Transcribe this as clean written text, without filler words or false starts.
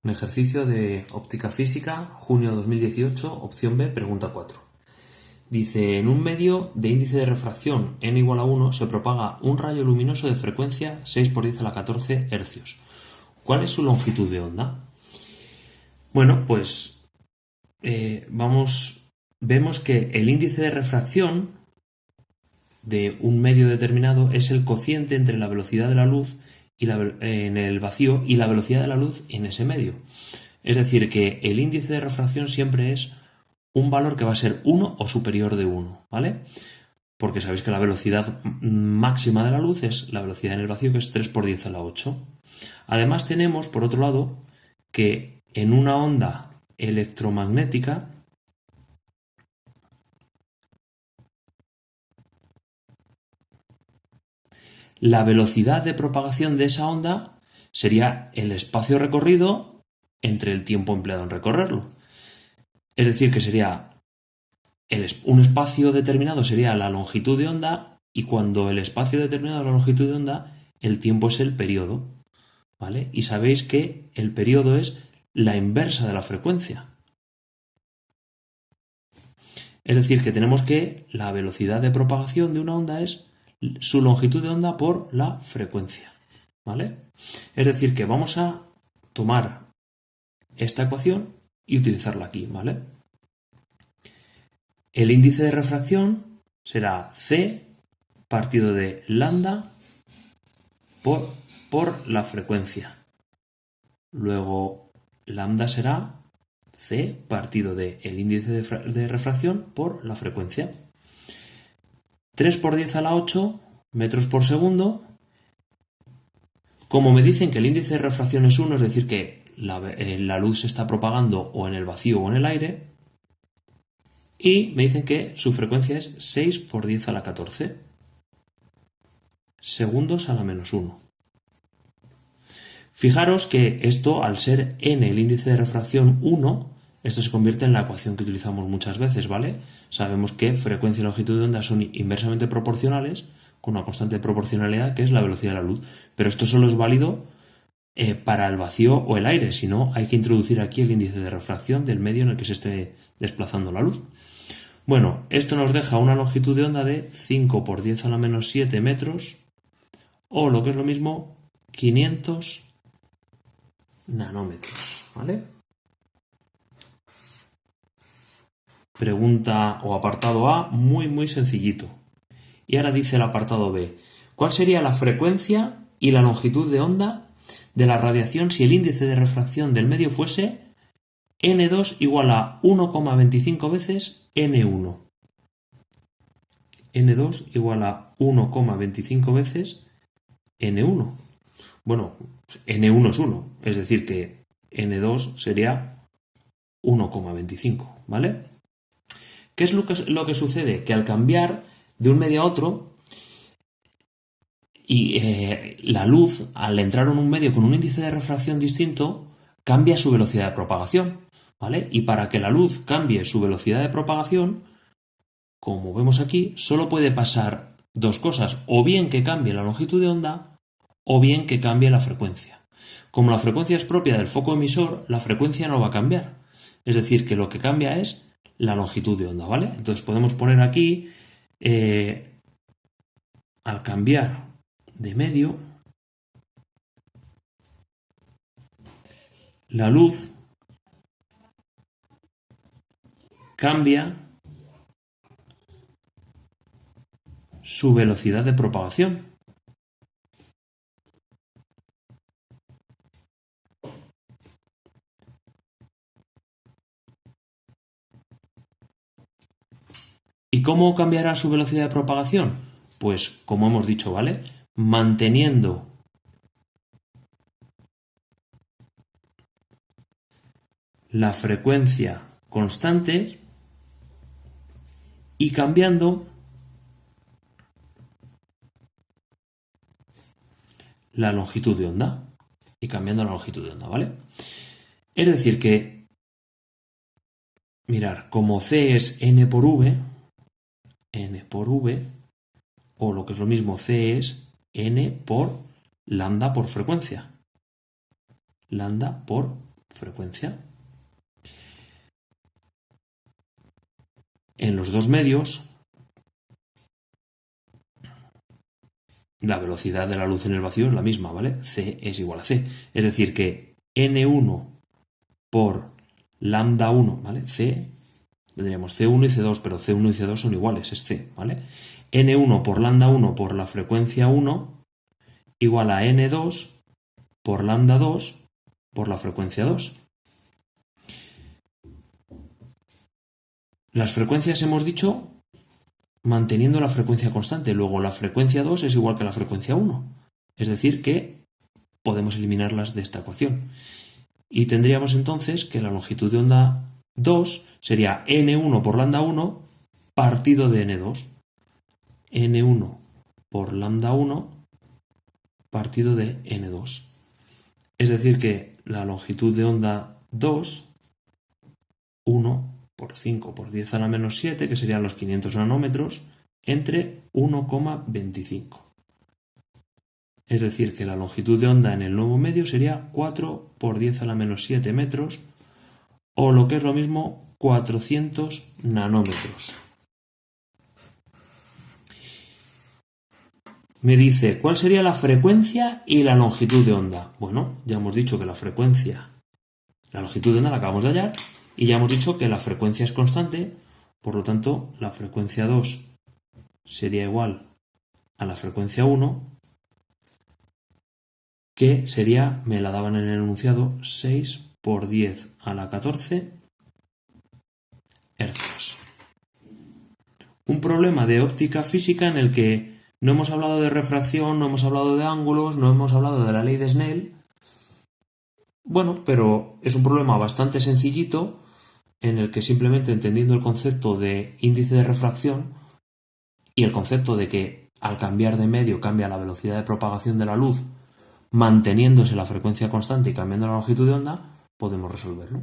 Un ejercicio de óptica física, junio 2018, opción B, pregunta 4. Dice, en un medio de índice de refracción n igual a 1 se propaga un rayo luminoso de frecuencia 6 por 10 a la 14 hercios. ¿Cuál es su longitud de onda? Bueno, pues vemos que el índice de refracción de un medio determinado es el cociente entre la velocidad de la luz en el vacío y la velocidad de la luz en ese medio. Es decir, que el índice de refracción siempre es un valor que va a ser 1 o superior de 1, ¿vale? Porque sabéis que la velocidad máxima de la luz es la velocidad en el vacío, que es 3 por 10 a la 8. Además tenemos, por otro lado, que en una onda electromagnética la velocidad de propagación de esa onda sería el espacio recorrido entre el tiempo empleado en recorrerlo. Es decir, que sería un espacio determinado sería la longitud de onda, y cuando el espacio determinado es la longitud de onda, el tiempo es el periodo, ¿vale? Y sabéis que el periodo es la inversa de la frecuencia. Es decir, que tenemos que la velocidad de propagación de una onda es su longitud de onda por la frecuencia, ¿vale? Es decir, que vamos a tomar esta ecuación y utilizarla aquí, ¿vale? El índice de refracción será C partido de lambda por la frecuencia. Luego, lambda será C partido de el índice de refracción por la frecuencia. 3 por 10 a la 8 metros por segundo. Como me dicen que el índice de refracción es 1, es decir, que la luz se está propagando o en el vacío o en el aire, y me dicen que su frecuencia es 6 por 10 a la 14 segundos a la menos 1. Fijaros que esto, al ser n el índice de refracción 1, esto se convierte en la ecuación que utilizamos muchas veces, ¿vale? Sabemos que frecuencia y longitud de onda son inversamente proporcionales, con una constante de proporcionalidad que es la velocidad de la luz. Pero esto solo es válido para el vacío o el aire, si no hay que introducir aquí el índice de refracción del medio en el que se esté desplazando la luz. Bueno, esto nos deja una longitud de onda de 5 por 10 a la menos 7 metros, o lo que es lo mismo, 500 nanómetros, ¿vale? Pregunta o apartado A, muy sencillito. Y ahora dice el apartado B, ¿cuál sería la frecuencia y la longitud de onda de la radiación si el índice de refracción del medio fuese n2 igual a 1,25 veces n1? n2 igual a 1,25 veces n1. Bueno, n1 es 1, es decir que n2 sería 1,25, ¿vale? ¿Qué es lo que sucede? Que al cambiar de un medio a otro, y la luz, al entrar en un medio con un índice de refracción distinto, cambia su velocidad de propagación, ¿vale? Y para que la luz cambie su velocidad de propagación, como vemos aquí, solo puede pasar dos cosas, o bien que cambie la longitud de onda, o bien que cambie la frecuencia. Como la frecuencia es propia del foco emisor, la frecuencia no va a cambiar. Es decir, que lo que cambia es la longitud de onda, ¿vale? Entonces podemos poner aquí, al cambiar de medio, la luz cambia su velocidad de propagación. ¿Y cómo cambiará su velocidad de propagación? Pues, como hemos dicho, ¿vale? Manteniendo la frecuencia constante y cambiando la longitud de onda. ¿Vale? Es decir que, mirar, como C es n por v, o lo que es lo mismo, C es n por lambda por frecuencia. Lambda por frecuencia. En los dos medios, la velocidad de la luz en el vacío es la misma, ¿vale? C es igual a C. Es decir que N1 por lambda 1, ¿vale? C, tendríamos C1 y C2, pero C1 y C2 son iguales, es C, ¿vale? N1 por lambda 1 por la frecuencia 1 igual a N2 por lambda 2 por la frecuencia 2. Las frecuencias hemos dicho manteniendo la frecuencia constante. Luego la frecuencia 2 es igual que la frecuencia 1. Es decir que podemos eliminarlas de esta ecuación. Y tendríamos entonces que la longitud de onda 2 sería N1 por lambda 1 partido de N2. N1 por lambda 1 partido de N2. Es decir que la longitud de onda 2, 1 por 5 por 10 a la menos 7, que serían los 500 nanómetros, entre 1,25. Es decir que la longitud de onda en el nuevo medio sería 4 por 10 a la menos 7 metros, o lo que es lo mismo, 400 nanómetros. Me dice, ¿cuál sería la frecuencia y la longitud de onda? Bueno, ya hemos dicho que la frecuencia, la longitud de onda la acabamos de hallar, y ya hemos dicho que la frecuencia es constante, por lo tanto, la frecuencia 2 sería igual a la frecuencia 1, que sería, me la daban en el enunciado, 6 por 10 a la 14 hercios. Un problema de óptica física en el que no hemos hablado de refracción, no hemos hablado de ángulos, no hemos hablado de la ley de Snell. Bueno, pero es un problema bastante sencillito en el que simplemente entendiendo el concepto de índice de refracción y el concepto de que al cambiar de medio cambia la velocidad de propagación de la luz, manteniéndose la frecuencia constante y cambiando la longitud de onda, podemos resolverlo.